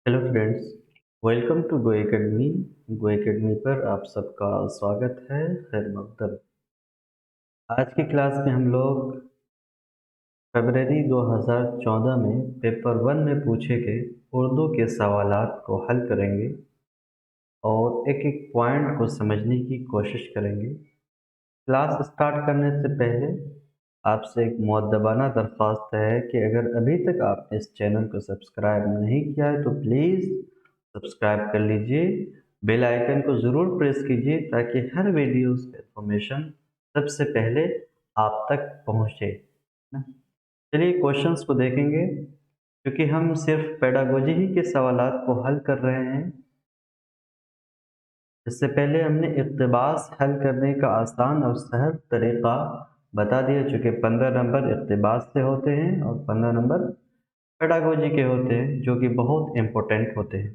Hello friends, welcome to Go Academy. Go Academy पर आप सबका स्वागत है। खैर मकदम। आज की क्लास में हम लोग फरवरी 2014 में पेपर वन में पूछे गए उर्दू के सवालात को हल करेंगे और एक एक पॉइंट को समझने की कोशिश करेंगे। क्लास स्टार्ट करने से पहले आपसे एक मुअद्दबाना दरख्वास्त है कि अगर अभी तक आपने इस चैनल को सब्सक्राइब नहीं किया है तो प्लीज़ सब्सक्राइब कर लीजिए। बेल आइकन को ज़रूर प्रेस कीजिए ताकि हर वीडियोस का इंफॉर्मेशन सबसे पहले आप तक पहुँचे ना। चलिए क्वेश्चंस को देखेंगे। क्योंकि हम सिर्फ पेडागोजी ही के सवालात को हल कर रहे हैं, इससे पहले हमने इक़्तिबास हल करने का आसान और सहज तरीक़ा बता दिया। चूँकि 15 नंबर इक़्तिबास से होते हैं और 15 नंबर पेडागोजी के होते हैं, जो कि बहुत इम्पोर्टेंट होते हैं।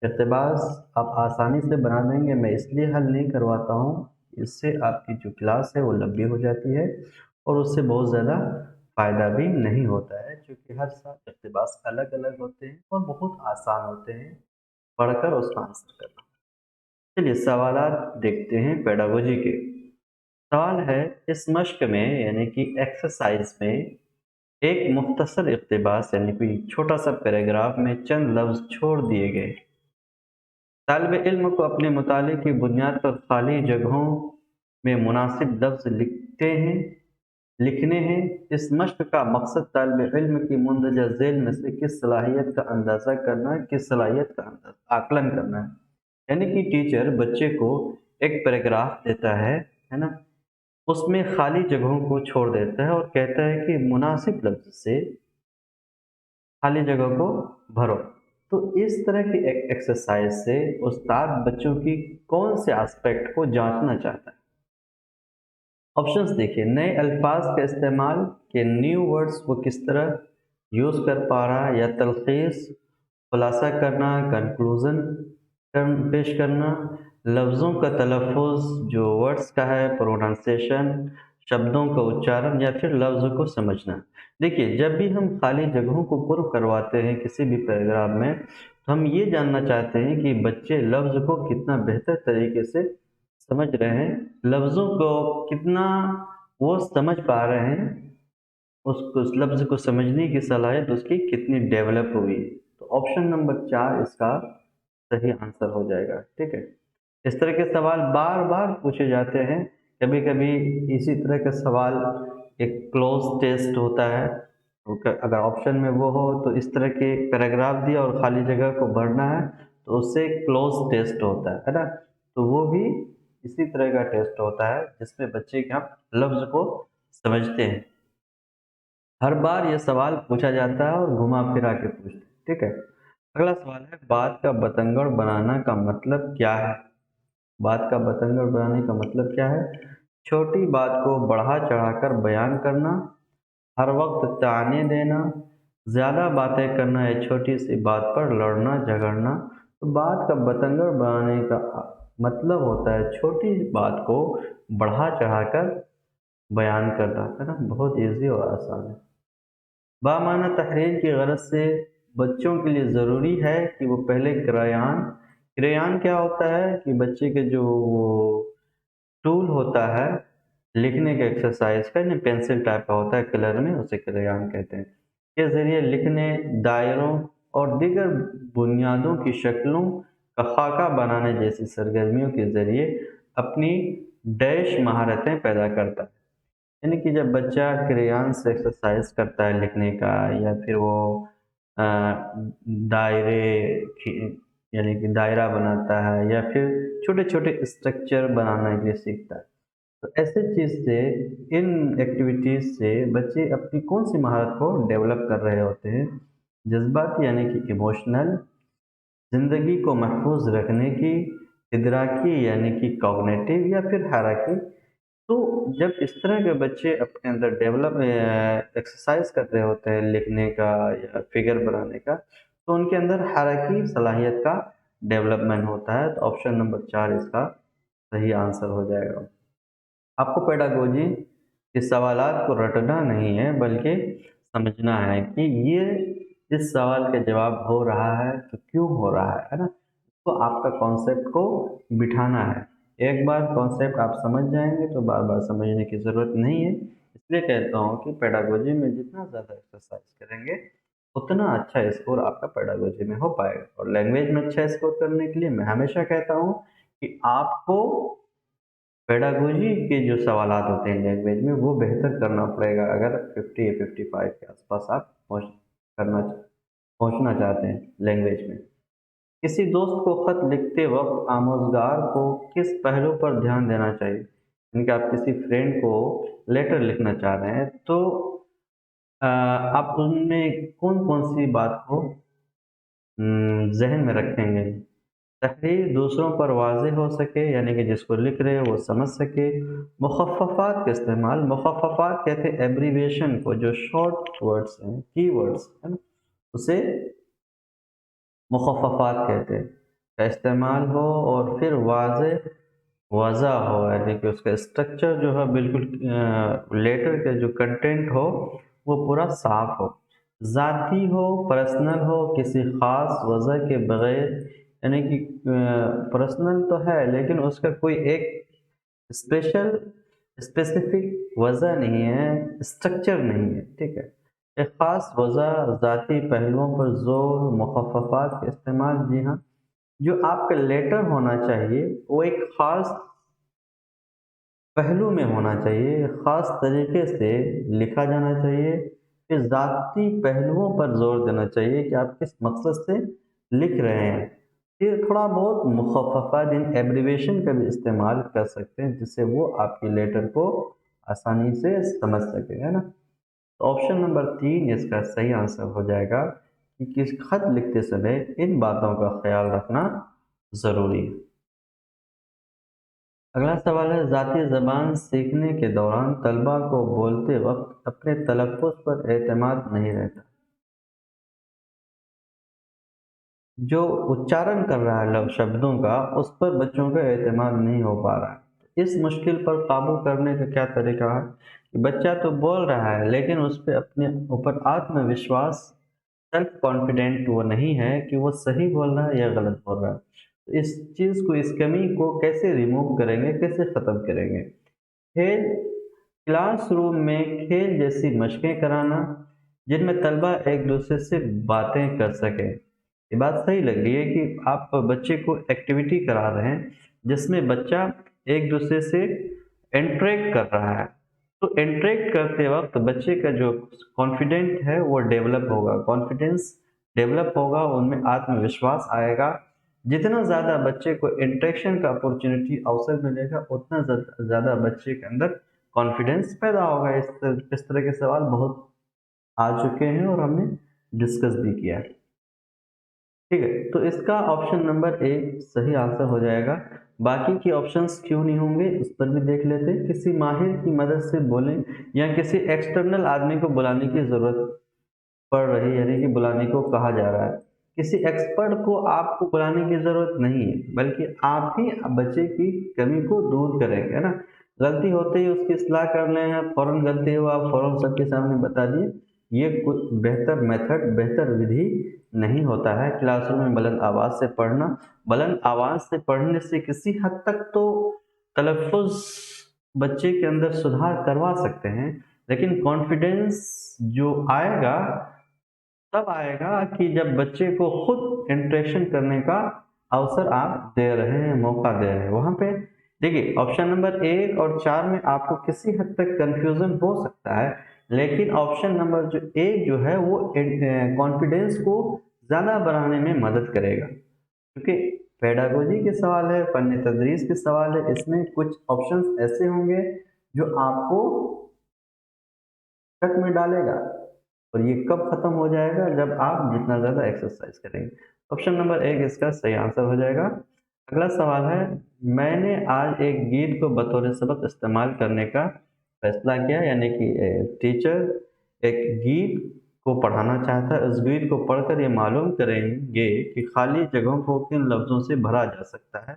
इक़्तिबास आप आसानी से बना देंगे, मैं इसलिए हल नहीं करवाता हूँ, इससे आपकी जो क्लास है वो लंबी हो जाती है और उससे बहुत ज़्यादा फ़ायदा भी नहीं होता है, क्योंकि हर साल इक़्तिबास अलग-अलग होते हैं और बहुत आसान होते हैं पढ़कर उसका आंसर करना। चलिए सवालात देखते हैं पेडागोजी के। सवाल है, इस मश्क में यानी कि एक्सरसाइज में एक मुख्तसर इक़्तिबास यानी कोई छोटा सा पैराग्राफ में चंद लफ्ज़ छोड़ दिए गए। तालिब इल्म को अपने मुताले की बुनियाद पर खाली जगहों में मुनासिब लफ्ज़ लिखने हैं। इस मश्क का मकसद तालिब इल्म की मुंदरजा ज़ेल में से किस सलाहियत का अंदाज़ा करना है, किस सलाहियत का आकलन करना है। यानी कि टीचर बच्चे को एक पैराग्राफ देता है ना, उसमें खाली जगहों को छोड़ देता है और कहता है कि मुनासिब लफ्ज़ से खाली जगह को भरो। तो इस तरह की एक एक्सरसाइज से उस्ताद बच्चों की कौन से एस्पेक्ट को जांचना चाहता है। ऑप्शंस देखिए, नए अल्फाज का इस्तेमाल के न्यू वर्ड्स वो किस तरह यूज़ कर पा रहा है, या तलखीस, खुलासा करना, कंक्लूज़न पेश करना, लफ्ज़ों का तलफ़ुज़ जो वर्ड्स का है, प्रोनाउंसिएशन, शब्दों का उच्चारण, या फिर लफ्ज़ को समझना। देखिए, जब भी हम खाली जगहों को पूर्ण करवाते हैं किसी भी पैराग्राफ में, तो हम ये जानना चाहते हैं कि बच्चे लफ्ज़ को कितना बेहतर तरीके से समझ रहे हैं, लफ्ज़ों को कितना वो समझ पा रहे हैं, उस लफ्ज़ को समझने की सलाहियत उसकी कितनी डेवलप हुई है। तो ऑप्शन नंबर 4 इसका सही आंसर हो जाएगा। ठीक है। इस तरह के सवाल बार-बार पूछे जाते हैं। कभी-कभी इसी तरह का सवाल एक क्लोज़ टेस्ट होता है। तो अगर ऑप्शन में वो हो तो इस तरह के पैराग्राफ दिया और खाली जगह को भरना है, तो उससे क्लोज़ टेस्ट होता है ना? तो वो भी इसी तरह का टेस्ट होता है जिसमें बच्चे के हम लफ्ज़ को समझते हैं। हर बार ये सवाल पूछा जाता है और घुमा-फिरा के पूछते हैं। ठीक है। अगला सवाल है, बात का बतंगड़ बनाना का मतलब क्या है? बात का बतंगड़ बनाने का मतलब क्या है? छोटी बात को बढ़ा-चढ़ाकर बयान करना, हर वक्त ताने देना, ज़्यादा बातें करना या छोटी सी बात पर लड़ना झगड़ना। तो बात का बतंगड़ बनाने का मतलब होता है छोटी बात को बढ़ा चढ़ाकर बयान करना, है ना। बहुत इजी और आसान है। बामाना तहरीर की गरज से बच्चों के लिए ज़रूरी है कि वो पहले क्रेयान क्या होता है कि बच्चे के जो वो टूल होता है लिखने के एक्सरसाइज का, नहीं पेंसिल टाइप का होता है कलर में, उसे क्रेयॉन कहते हैं, के ज़रिए लिखने, दायरों और दीगर बुनियादों की शक्लों का खाका बनाने जैसी सरगर्मियों के ज़रिए अपनी डैश महारतें पैदा करता है। यानी कि जब बच्चा क्रेयॉन से एक्सरसाइज करता है लिखने का, या फिर वो अ, दायरे यानी कि दायरा बनाता है, या फिर छोटे-छोटे स्ट्रक्चर बनाने के लिए सीखता है। तो ऐसे चीज़ से, इन एक्टिविटीज़ से बच्चे अपनी कौन-सी महारत को डेवलप कर रहे होते हैं? जज़्बाती यानी कि इमोशनल, ज़िंदगी को महफूज़ रखने की, इदराकी यानी कि कॉग्निटिव, या फिर हायरार्की। तो जब इस तरह के बच्चे अपने अंदर एक्सरसाइज कर रहे होते हैं लिखने का या फिगर बनाने का, तो उनके अंदर हायरार्की सलाहियत का डेवलपमेंट होता है। तो ऑप्शन नंबर 4 इसका सही आंसर हो जाएगा। आपको पेडागोजी के सवालात को रटना नहीं है, बल्कि समझना है कि ये इस सवाल का जवाब हो रहा है तो क्यों हो रहा है ना। तो आपका कॉन्सेप्ट को बिठाना है। एक बार कॉन्सेप्ट आप समझ जाएंगे तो बार बार समझने की ज़रूरत नहीं है। इसलिए कहता हूँ कि पेडागोजी में जितना ज़्यादा एक्सरसाइज करेंगे उतना अच्छा स्कोर आपका पेडागोजी में हो पाएगा। और लैंग्वेज में अच्छा स्कोर करने के लिए मैं हमेशा कहता हूँ कि आपको पेडागोजी के जो सवालात होते हैं लैंग्वेज में वो बेहतर करना पड़ेगा। अगर 50 या 55 के आसपास आप पहुंचना चाहते हैं लैंग्वेज में। किसी दोस्त को खत लिखते वक्त आमोजगार को किस पहलू पर ध्यान देना चाहिए? यानी कि आप किसी फ्रेंड को लेटर लिखना चाह रहे हैं तो आप उनमें कौन कौन सी बात को जहन में रखेंगे? तहरीर दूसरों पर वाज़ेह हो सके, यानी कि जिसको लिख रहे हैं वो समझ सके। मुखफ़्फ़फ़ात का इस्तेमाल, मुखफ़्फ़फ़ात कहते हैं एब्रीविएशन को, जो शॉर्ट वर्ड्स हैं, कीवर्ड्स है ना, उसे मुखफ़्फ़फ़ात कहते हैं, का इस्तेमाल हो। और फिर वज़ा हो, यानी कि उसका स्ट्रक्चर जो है बिल्कुल लेटर का जो कंटेंट हो वो पूरा साफ हो। ज़ाती हो, पर्सनल हो, किसी ख़ास वजह के बगैर, यानी कि पर्सनल तो है लेकिन उसका कोई एक स्पेशल स्पेसिफिक वजह नहीं है, स्ट्रक्चर नहीं है, ठीक है। एक ख़ास वजह, ज़ाती पहलुओं पर जोर, मुखफ़्फ़फ़ात का इस्तेमाल, जी हाँ। जो आपका लेटर होना चाहिए वो एक ख़ास पहलू में होना चाहिए, ख़ास तरीके से लिखा जाना चाहिए। फिर ज़ाती पहलुओं पर ज़ोर देना चाहिए कि आप किस मकसद से लिख रहे हैं। फिर थोड़ा बहुत मुख़फ़्फ़फ़ात इन एब्रिविएशन का भी इस्तेमाल कर सकते हैं जिससे वो आपकी लेटर को आसानी से समझ सके, है ना। तो ऑप्शन नंबर 3 इसका सही आंसर हो जाएगा कि किस खत लिखते समय इन बातों का ख्याल रखना ज़रूरी है। अगला सवाल है, ज़ाती ज़बान सीखने के दौरान तलबा को बोलते वक्त अपने तलफ़्फ़ुज़ पर एतमाद नहीं रहता। जो उच्चारण कर रहा है शब्दों का, उस पर बच्चों का एतमाद नहीं हो पा रहा है। इस मुश्किल पर काबू करने का क्या तरीका है कि बच्चा तो बोल रहा है लेकिन उस पे अपने ऊपर आत्मविश्वास, सेल्फ कॉन्फिडेंट वो नहीं है कि वो सही बोल रहा है या गलत बोल रहा है। तो इस चीज़ को, इस कमी को कैसे रिमूव करेंगे, कैसे ख़त्म करेंगे? खेल, क्लासरूम में खेल जैसी मशकें कराना जिनमें तलबा एक दूसरे से बातें कर सकें। ये बात सही लग रही है कि आप बच्चे को एक्टिविटी करा रहे हैं जिसमें बच्चा एक दूसरे से इंटरेक्ट कर रहा है। तो इंटरेक्ट करते वक्त बच्चे का जो कॉन्फिडेंट है वो डेवलप होगा, कॉन्फिडेंस डेवलप होगा, उनमें आत्मविश्वास आएगा। जितना ज़्यादा बच्चे को इंटरेक्शन का अपॉर्चुनिटी, अवसर मिलेगा, उतना ज़्यादा बच्चे के अंदर कॉन्फिडेंस पैदा होगा। इस तरह के सवाल बहुत आ चुके हैं और हमने डिस्कस भी किया है। ठीक है, तो इसका ऑप्शन नंबर ए सही आंसर हो जाएगा। बाकी के ऑप्शंस क्यों नहीं होंगे उस पर भी देख लेते हैं। किसी माहिर की मदद से बोलें या किसी एक्सटर्नल आदमी को बुलाने की ज़रूरत पड़ रही है, यानी कि बुलाने को कहा जा रहा है। किसी एक्सपर्ट को आपको बुलाने की ज़रूरत नहीं है, बल्कि आप ही बच्चे की कमी को दूर करेंगे, है ना। गलती होते ही उसकी इस्लाह कर लें, फ़ौरन गलती हो आप फ़ौरन सबके सामने बता दिए, ये कुछ बेहतर मेथड, बेहतर विधि नहीं होता है। क्लासरूम में बुलंद आवाज़ से पढ़ना, बुलंद आवाज़ से पढ़ने से किसी हद तक तो तलफ़्फ़ुज़ बच्चे के अंदर सुधार करवा सकते हैं, लेकिन कॉन्फिडेंस जो आएगा तब आएगा कि जब बच्चे को खुद इंटरेक्शन करने का अवसर आप दे रहे हैं, मौका दे रहे हैं। वहाँ पे देखिए, ऑप्शन नंबर 1 और 4 में आपको किसी हद तक कन्फ्यूज़न हो सकता है, लेकिन ऑप्शन नंबर जो 1 जो है वो कॉन्फिडेंस को ज़्यादा बढ़ाने में मदद करेगा। क्योंकि पेडागोजी के सवाल है, फन तदरीस के सवाल है, इसमें कुछ ऑप्शंस ऐसे होंगे जो आपको शक में डालेगा। और ये कब खत्म हो जाएगा? जब आप जितना ज़्यादा एक्सरसाइज करेंगे। ऑप्शन नंबर 1 इसका सही आंसर हो जाएगा। अगला सवाल है, मैंने आज एक गीत को बतौर सबक इस्तेमाल करने का फैसला किया, यानी कि टीचर एक गीत को पढ़ाना चाहता है। उस गीत को पढ़कर ये मालूम करेंगे कि खाली जगहों को किन लफ्ज़ों से भरा जा सकता है।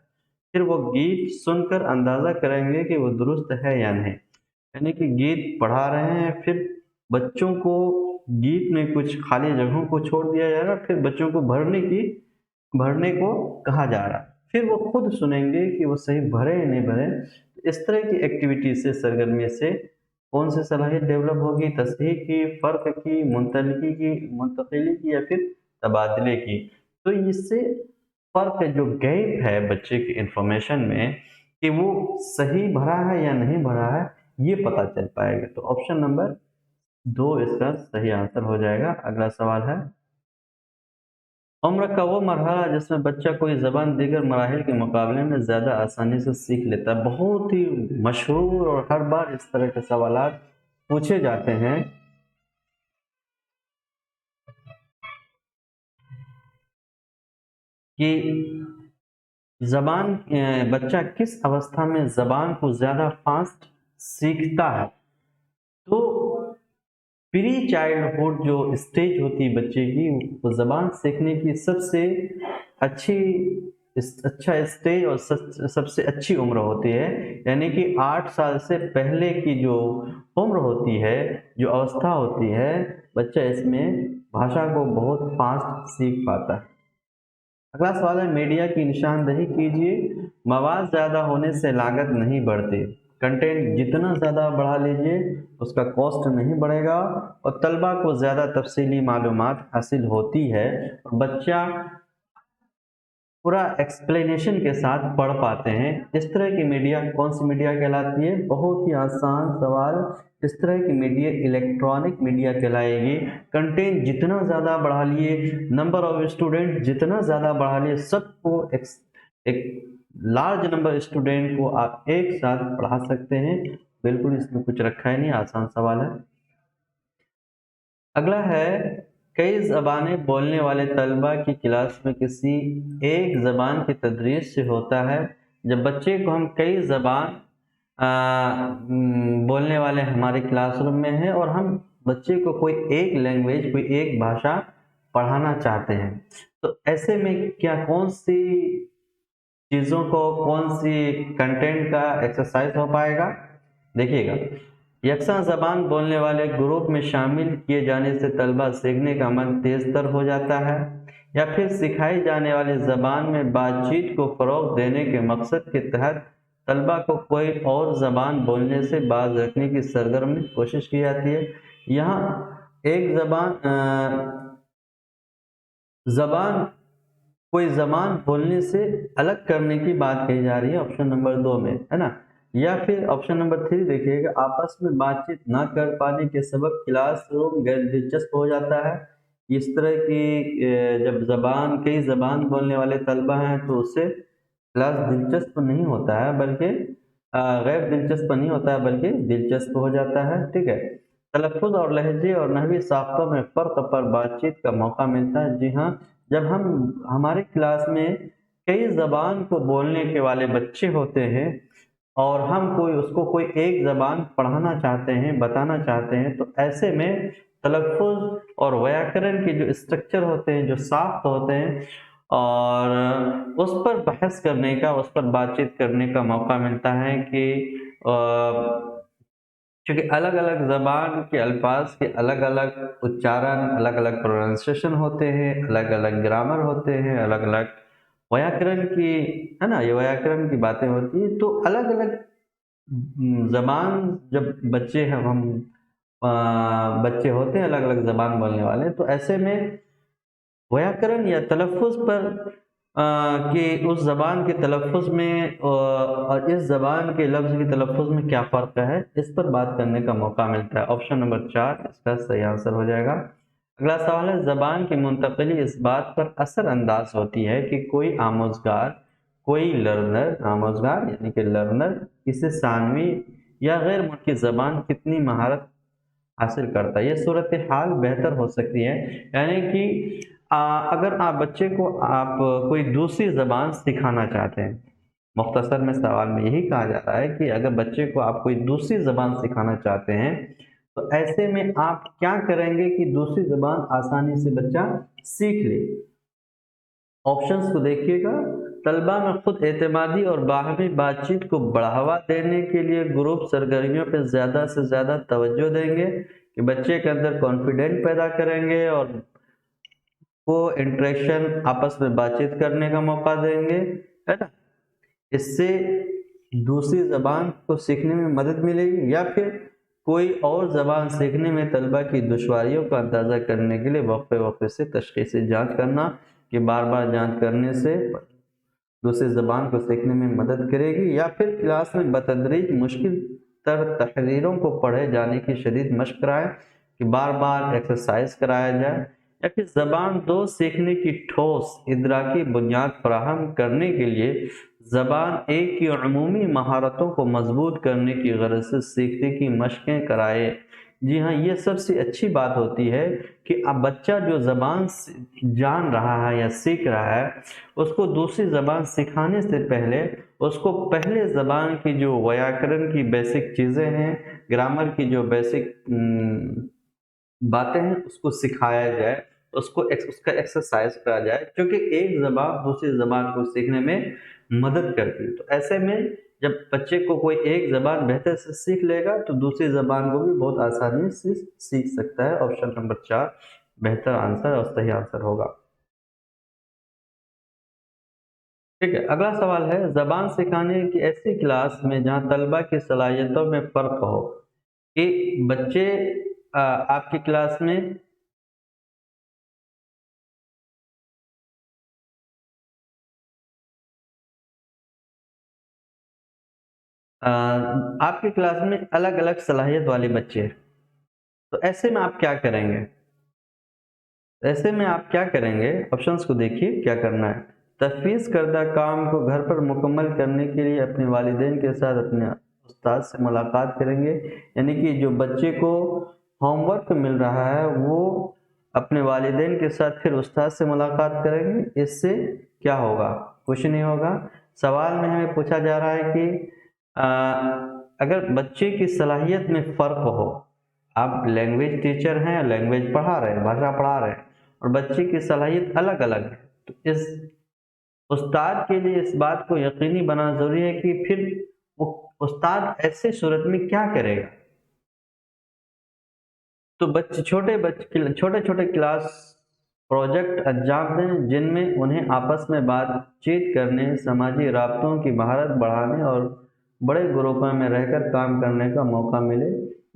फिर वो गीत सुनकर अंदाज़ा करेंगे कि वो दुरुस्त है या नहीं। यानी कि गीत पढ़ा रहे हैं, फिर बच्चों को गीत में कुछ खाली जगहों को छोड़ दिया जा रहा है, फिर बच्चों को भरने को कहा जा रहा है, फिर वो खुद सुनेंगे कि वो सही भरे या नहीं भरे। इस तरह की एक्टिविटी से, सरगर्मी से कौन सी सलाहियत डेवलप होगी? तस्हीह की, फ़र्क की, मुंतकिली की या फिर तबादले की। तो इससे फ़र्क, जो गैप है बच्चे की इंफॉर्मेशन में कि वो सही भरा है या नहीं भरा है, ये पता चल पाएगा। तो ऑप्शन नंबर 2 इसका सही आंसर हो जाएगा। अगला सवाल है, उम्र का वो मरहला जिसमें बच्चा कोई ज़बान दीगर मराहिल के मुकाबले में ज़्यादा आसानी से सीख लेता है। बहुत ही मशहूर और हर बार इस तरह के सवालात पूछे जाते हैं कि बच्चा किस अवस्था में ज़बान को ज़्यादा फास्ट सीखता है। तो प्री चाइल्डहुड जो स्टेज होती है बच्चे की, वो ज़बान सीखने की सबसे अच्छी अच्छा स्टेज और सबसे अच्छी उम्र होती है। यानी कि 8 साल से पहले की जो उम्र होती है, जो अवस्था होती है, बच्चा इसमें भाषा को बहुत फास्ट सीख पाता है। अगला सवाल है, मीडिया की निशानदेही कीजिए। मवाद ज़्यादा होने से लागत नहीं बढ़ती। कंटेंट जितना ज़्यादा बढ़ा लीजिए उसका कॉस्ट नहीं बढ़ेगा और तलबा को ज़्यादा तफसीली मालूमात हासिल होती है और बच्चा पूरा एक्सप्लेनेशन के साथ पढ़ पाते हैं। इस तरह की मीडिया कौन सी मीडिया कहलाती है? बहुत ही आसान सवाल। इस तरह की मीडिया इलेक्ट्रॉनिक मीडिया कहलाएगी। कंटेंट जितना ज़्यादा बढ़ा लिए, नंबर ऑफ स्टूडेंट जितना ज़्यादा बढ़ा लिए, सबको एक लार्ज नंबर स्टूडेंट को आप एक साथ पढ़ा सकते हैं। बिल्कुल इसमें कुछ रखा ही नहीं, आसान सवाल है। अगला है, कई ज़बानें बोलने वाले तलबा की क्लास में किसी एक ज़बान की तदरीस से होता है। जब बच्चे को हम कई ज़बान बोलने वाले हमारे क्लासरूम में हैं और हम बच्चे को कोई एक लैंग्वेज, कोई एक भाषा पढ़ाना चाहते हैं, तो ऐसे में क्या कौन सी चीज़ों को, कौन सी कंटेंट का एक्सरसाइज हो पाएगा? देखिएगा, यकसा ज़बान बोलने वाले ग्रुप में शामिल किए जाने से तलबा सीखने का मन तेज तर हो जाता है, या फिर सिखाई जाने वाली ज़बान में बातचीत को फ़रोग़ देने के मकसद के तहत तलबा को कोई और ज़बान बोलने से बाज रखने की सरगर्म कोशिश की जाती है। यहाँ एक ज़बान कोई ज़बान बोलने से अलग करने की बात कही जा रही है ऑप्शन नंबर 2 में, है ना? या फिर ऑप्शन नंबर 3 देखिएगा, आपस में बातचीत ना कर पाने के सबब क्लासरूम गैर दिलचस्प हो जाता है। इस तरह की जब कई ज़बान बोलने वाले तलबा हैं तो उससे क्लास दिलचस्प नहीं होता है, बल्कि गैर दिलचस्प नहीं होता है बल्कि दिलचस्प हो जाता है। ठीक है, तलफ़्फ़ुज़ और लहजे और नहवी साख्तों में फ़र्क पर बातचीत का मौका मिलता है। जी हाँ, जब हमारे क्लास में कई ज़बान को बोलने के वाले बच्चे होते हैं और हम कोई एक ज़बान पढ़ाना चाहते हैं, बताना चाहते हैं, तो ऐसे में तलफ़्फ़ुज़ और व्याकरण के जो स्ट्रक्चर होते हैं, जो साख्त होते हैं, और उस पर बहस करने का, उस पर बातचीत करने का मौका मिलता है कि क्योंकि अलग-अलग ज़बान के अल्फाज के अलग-अलग उच्चारण, अलग-अलग प्रोनाउंसिएशन होते हैं, अलग-अलग ग्रामर होते हैं, अलग-अलग व्याकरण की, है ना? ये व्याकरण की बातें होती हैं। तो अलग-अलग ज़बान जब बच्चे हैं, बच्चे होते हैं अलग-अलग ज़बान बोलने वाले, तो ऐसे में व्याकरण या तलफ़्फ़ुज़ पर कि उस ज़बान के तलफ़्फ़ुज़ में और इस ज़बान के लफ्ज़ के तलफ़्फ़ुज़ में क्या फ़र्क है, इस पर बात करने का मौका मिलता है। ऑप्शन नंबर 4 इसका सही आंसर हो जाएगा। अगला सवाल है, ज़बान की मुंतक़िली इस बात पर असर-अंदाज़ होती है कि आमोज़गार यानी कि लर्नर इसे सानवी या गैर मुल्की ज़बान कितनी महारत हासिल करता है। ये सूरत हाल बेहतर हो सकती है। यानी कि अगर आप बच्चे को कोई दूसरी ज़बान सिखाना चाहते हैं, मुख्तसर में सवाल में यही कहा जा रहा है कि अगर बच्चे को आप कोई दूसरी ज़बान सिखाना चाहते हैं, तो ऐसे में आप क्या करेंगे कि दूसरी ज़बान आसानी से बच्चा सीख ले? ऑप्शंस को देखिएगा, तलबा में खुद एतमादी और बाहमी बातचीत को बढ़ावा देने के लिए ग्रुप सरगर्मियों पर ज़्यादा से ज़्यादा तवज्जो देंगे, कि बच्चे के अंदर कॉन्फिडेंट पैदा करेंगे और को इंटरेक्शन आपस में बातचीत करने का मौका देंगे, है ना। इससे दूसरी ज़बान को सीखने में मदद मिलेगी, या फिर कोई और ज़बान सीखने में तलबा की दुश्वारियों का अंदाज़ा करने के लिए वक्फे से तशख़ीसी जांच करना, कि बार बार जांच करने से दूसरी ज़बान को सीखने में मदद करेगी, या फिर क्लास में बतदरीज मुश्किल तर तहरीरों को पढ़े जाने की शदीद मशक कराएं, कि बार बार एक्सरसाइज कराया जाए, या फिर ज़बान दो सीखने की ठोस इदराकी बुनियाद फराहम करने के लिए ज़बान एक की अमूमी महारतों को मजबूत करने की गरज से सीखने की मशक़ें कराए। जी हाँ, ये सबसे अच्छी बात होती है कि अब बच्चा जो ज़बान जान रहा है या सीख रहा है, उसको दूसरी ज़बान सिखाने से पहले उसको पहले ज़बान की जो व्याकरण की बेसिक चीज़ें हैं, ग्रामर की जो बेसिक बातें हैं, उसको सिखाया जाए, उसका एक्सरसाइज करा जाए, क्योंकि एक ज़बान दूसरी ज़बान को सीखने में मदद करती है। तो ऐसे में जब बच्चे को कोई एक ज़बान बेहतर से सीख लेगा तो दूसरी ज़बान को भी बहुत आसानी से सीख सकता है। ऑप्शन नंबर 4 बेहतर आंसर और सही आंसर होगा। ठीक है, अगला सवाल है, ज़बान सिखाने की ऐसी क्लास में जहाँ तलबा की सलाहियतों में फ़र्क हो, कि बच्चे आपकी क्लास में आपकी क्लास में अलग अलग सलाहियत वाले बच्चे हैं, तो ऐसे में आप क्या करेंगे? ऐसे में आप क्या करेंगे? ऑप्शंस को देखिए क्या करना है। तफवीज़ करदा काम को घर पर मुकम्मल करने के लिए अपने वालिदैन के साथ अपने उस्ताद से मुलाकात करेंगे, यानी कि जो बच्चे को होमवर्क मिल रहा है वो अपने वालिदैन के साथ फिर उस्ताद से मुलाकात करेंगे। इससे क्या होगा? कुछ नहीं होगा। सवाल में हमें पूछा जा रहा है कि अ, अगर बच्चे की सलाहियत में फ़र्क हो, आप लैंग्वेज टीचर हैं, लैंग्वेज पढ़ा रहे हैं, भाषा पढ़ा रहे हैं, और बच्चे की सलाहियत अलग अलग है, तो इस उस्ताद के लिए इस बात को यकीनी बनाना ज़रूरी है कि फिर वो उस्ताद ऐसे सूरत में क्या करेगा। तो बच्चे छोटे छोटे क्लास प्रोजेक्ट अंजाम दें, जिनमें उन्हें आपस में बातचीत करने, समाजी राब्तों की महारत बढ़ाने और बड़े ग्रुपों में रहकर काम करने का मौका मिले।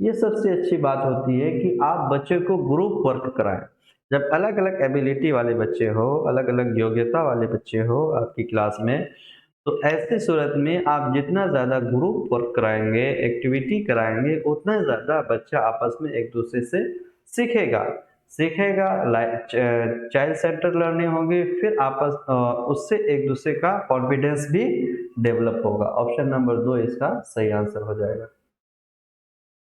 ये सबसे अच्छी बात होती है कि आप बच्चे को ग्रुप वर्क कराएं। जब अलग अलग एबिलिटी वाले बच्चे हो, अलग अलग योग्यता वाले बच्चे हो आपकी क्लास में, तो ऐसी सूरत में आप जितना ज़्यादा ग्रुप वर्क कराएंगे, एक्टिविटी कराएंगे, उतना ज़्यादा बच्चा आपस में एक दूसरे से सीखेगा सीखेगा चाइल्ड सेंटर लर्निंग होगी, फिर उससे एक दूसरे का कॉन्फिडेंस भी डेवलप होगा। ऑप्शन नंबर 2 इसका सही आंसर हो जाएगा।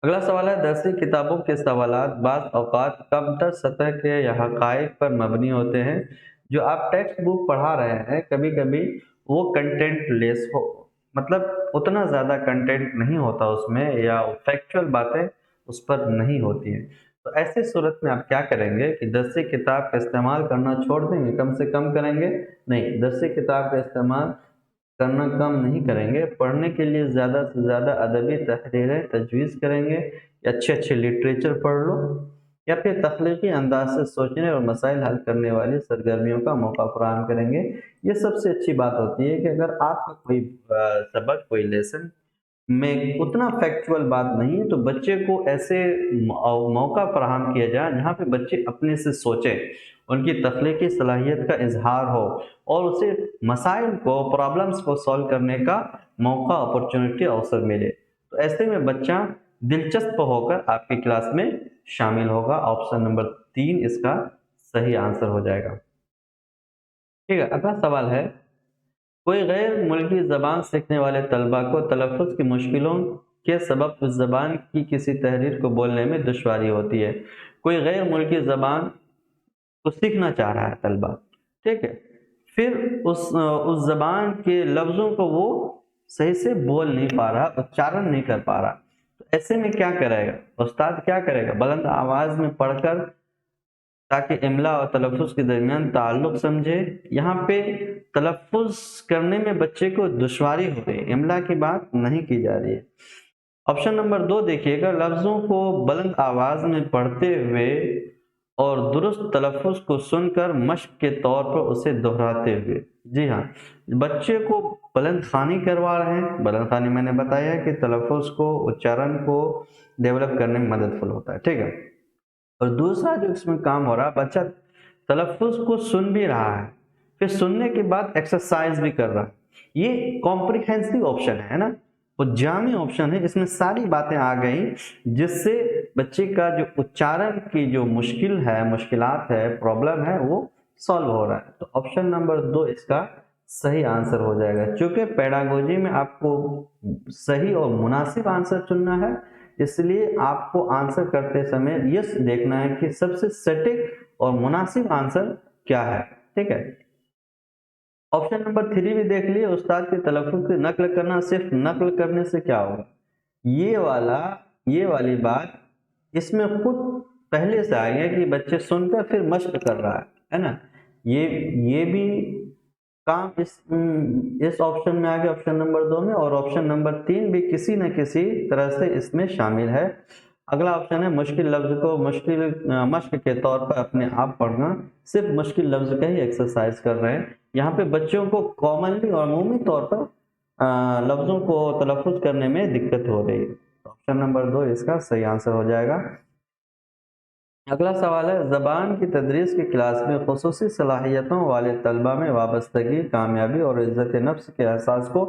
अगला सवाल है, दरसी किताबों के सवालात बाज़ औक़ात कमतर सतह के या हक़ाइक़ पर मबनी होते हैं। जो आप टेक्स्ट बुक पढ़ा रहे हैं, कभी कभी वो कंटेंट लेस हो, मतलब उतना ज़्यादा कंटेंट नहीं होता उसमें, या फैक्चुअल बातें उस पर नहीं होती हैं। तो ऐसे सूरत में आप क्या करेंगे कि दरसी किताब का इस्तेमाल करना छोड़ देंगे, कम से कम करेंगे? नहीं, दरसी किताब का इस्तेमाल करना कम नहीं करेंगे, पढ़ने के लिए ज़्यादा से ज़्यादा अदबी तहरीरें तजवीज़ करेंगे, या अच्छे अच्छे लिटरेचर पढ़ लो, या फिर तख्लीकी अंदाज से सोचने और मसाइल हल करने वाली सरगर्मियों का मौका फराहम करेंगे। ये सबसे अच्छी बात होती है कि अगर आपका कोई सबक, कोई लेसन में उतना फैक्चुअल बात नहीं है, तो बच्चे को ऐसे मौका फराहम किया जाए जहाँ पे बच्चे अपने से सोचें, उनकी तख्लीकी सलाहियत का इजहार हो, और उसे मसाइल को, प्रॉब्लम्स को सॉल्व करने का मौका, अपॉर्चुनिटी, अवसर मिले। तो ऐसे में बच्चा दिलचस्प होकर आपकी क्लास में शामिल होगा। ऑप्शन नंबर 3 इसका सही आंसर हो जाएगा। ठीक है, अगला सवाल है, कोई गैर मुल्की ज़बान सीखने वाले तलबा को तलफ़्फ़ुज़ की मुश्किलों के सबब उस ज़बान की किसी तहरीर को बोलने में दुश्वारी होती है। कोई गैर मुल्की ज़बान को सीखना चाह रहा है तलबा, ठीक है, फिर उस ज़बान के लफ्ज़ों को वो सही से बोल नहीं पा रहा, उच्चारण नहीं कर पा रहा, तो ऐसे में क्या करेगा उस्ताद? क्या करेगा? बुलंद आवाज़ में पढ़कर, ताकि इमला और तलफ़्फ़ुज़ के दरमियान ताल्लुक़ समझे। यहाँ पे तलफ़्फ़ुज़ करने में बच्चे को दुश्वारी हो रही है, इमला की बात नहीं की जा रही है। ऑप्शन नंबर 2 देखिएगा, लफ्जों को बुलंद आवाज में पढ़ते हुए और दुरुस्त तलफ़ुज़ को सुनकर मश्क के तौर पर उसे दोहराते हुए। जी हाँ, बच्चे को बुलंद ख़्वानी करवा रहे हैं। बुलंद ख़्वानी मैंने बताया कि तलफ़ुज़ को, उच्चारण को डेवलप करने में मददफुल होता है, ठीक है। और दूसरा जो इसमें काम हो रहा है, बच्चा तलफ़ुज़ को सुन भी रहा है, फिर सुनने के बाद एक्सरसाइज भी कर रहा है। ये कॉम्प्रिहेंसिव ऑप्शन है ना, वो जामी ऑप्शन है, इसमें सारी बातें आ गई जिससे बच्चे का जो उच्चारण की जो मुश्किलात है, प्रॉब्लम है, वो सॉल्व हो रहा है। तो ऑप्शन नंबर 2 इसका सही आंसर हो जाएगा। क्योंकि पेडागोजी में आपको सही और मुनासिब आंसर चुनना है, इसलिए आपको आंसर करते समय ये देखना है कि सबसे सटीक और मुनासिब आंसर क्या है, ठीक है। ऑप्शन नंबर 3 भी देख लिए, उस्ताद के तलफ़ुज़ की नकल करना। सिर्फ नकल करने से क्या होगा? ये वाला ये वाली बात इसमें खुद पहले से आई है कि बच्चे सुनकर फिर मश्क कर रहा है ना। ये भी काम इस ऑप्शन में आ गया, ऑप्शन नंबर 2 में। और ऑप्शन नंबर 3 भी किसी न किसी तरह से इसमें शामिल है। अगला ऑप्शन है मुश्किल लफ्ज को मश्क के तौर पर अपने आप पढ़ना। सिर्फ मुश्किल लफ्ज का ही एक्सरसाइज कर रहे हैं। यहाँ पे बच्चों को कॉमनली और अमूमी तौर पर लफ्जों को तलफ़ुज़ करने में दिक्कत हो रही है। ऑप्शन नंबर 2 इसका सही आंसर हो जाएगा। अगला सवाल है, ज़बान की तदरीस की क्लास में खुसूसी सलाहियतों वाले तलबा में वाबस्तगी, कामयाबी और इज़्ज़त नफ्स के एहसास को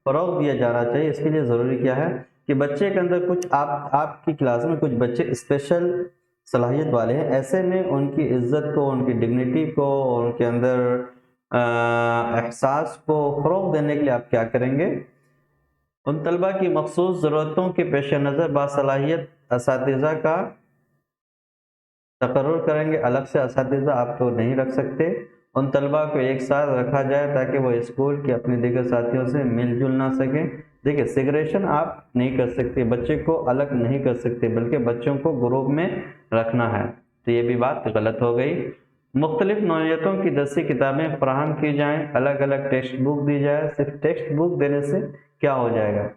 फ़रोग़ दिया जाना चाहिए। इसके लिए ज़रूरी क्या है कि बच्चे के अंदर कुछ आपकी क्लास में कुछ बच्चे स्पेशल सलाहियत वाले हैं, ऐसे में उनकी इज़्ज़त को, उनकी डिग्निटी को, उनके अंदर एहसास को फ़रोग़ देने के लिए आप क्या करेंगे? उन तलबा की मख़सूस ज़रूरतों के पेश नज़र बासलाहियत असातिज़ा का तकर्रुर करेंगे। अलग से असातिज़ा आप तो नहीं रख सकते। उन तलबा को एक साथ रखा जाए ताकि वो स्कूल के अपने दीगर साथियों से मिलजुल ना सकें। देखिए, सेग्रेगेशन आप नहीं कर सकते, बच्चे को अलग नहीं कर सकते, बल्कि बच्चों को ग्रुप में रखना है। तो ये भी बात गलत हो गई। मुख्तलिफ नौइयतों की दस्ती किताबें फराहम की जाएँ, अलग अलग टेक्स्ट बुक दी जाए। सिर्फ टेक्स्ट बुक देने से क्या हो जाएगा?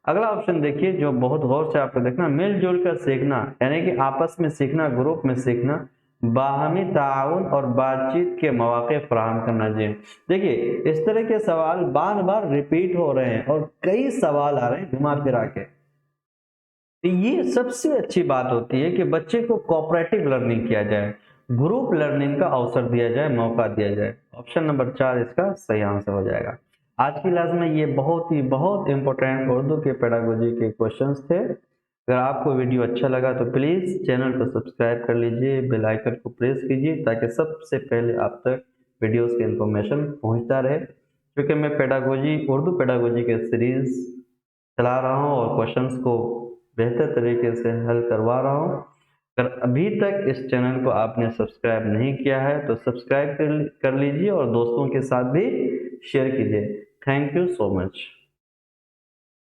अगला ऑप्शन देखिए, जो बहुत गौर से आपको देखना, मिलजुल कर सीखना, यानी कि आपस में सीखना, ग्रुप में सीखना, बाहमी ताउन और बातचीत के मौके फराहम करना। जी देखिए, इस तरह के सवाल बार बार रिपीट हो रहे हैं और कई सवाल आ रहे हैं घुमा फिरा के। तो ये सबसे अच्छी बात होती है कि बच्चे को कोऑपरेटिव लर्निंग किया जाए, ग्रुप लर्निंग का अवसर दिया जाए, मौका दिया जाए। ऑप्शन नंबर 4 इसका सही आंसर हो जाएगा। आज की क्लास में ये बहुत इंपॉर्टेंट उर्दू के पेडागोजी के क्वेश्चंस थे। अगर आपको वीडियो अच्छा लगा तो प्लीज़ चैनल को सब्सक्राइब कर लीजिए, बेल आइकन को प्रेस कीजिए ताकि सबसे पहले आप तक वीडियोस की इंफॉर्मेशन पहुंचता रहे। क्योंकि मैं उर्दू पेडागोजी के सीरीज़ चला रहा हूं और क्वेश्चंस को बेहतर तरीके से हल करवा रहा हूं। अगर अभी तक इस चैनल को आपने सब्सक्राइब नहीं किया है तो सब्सक्राइब कर लीजिए और दोस्तों के साथ भी शेयर कीजिए। Thank you so much.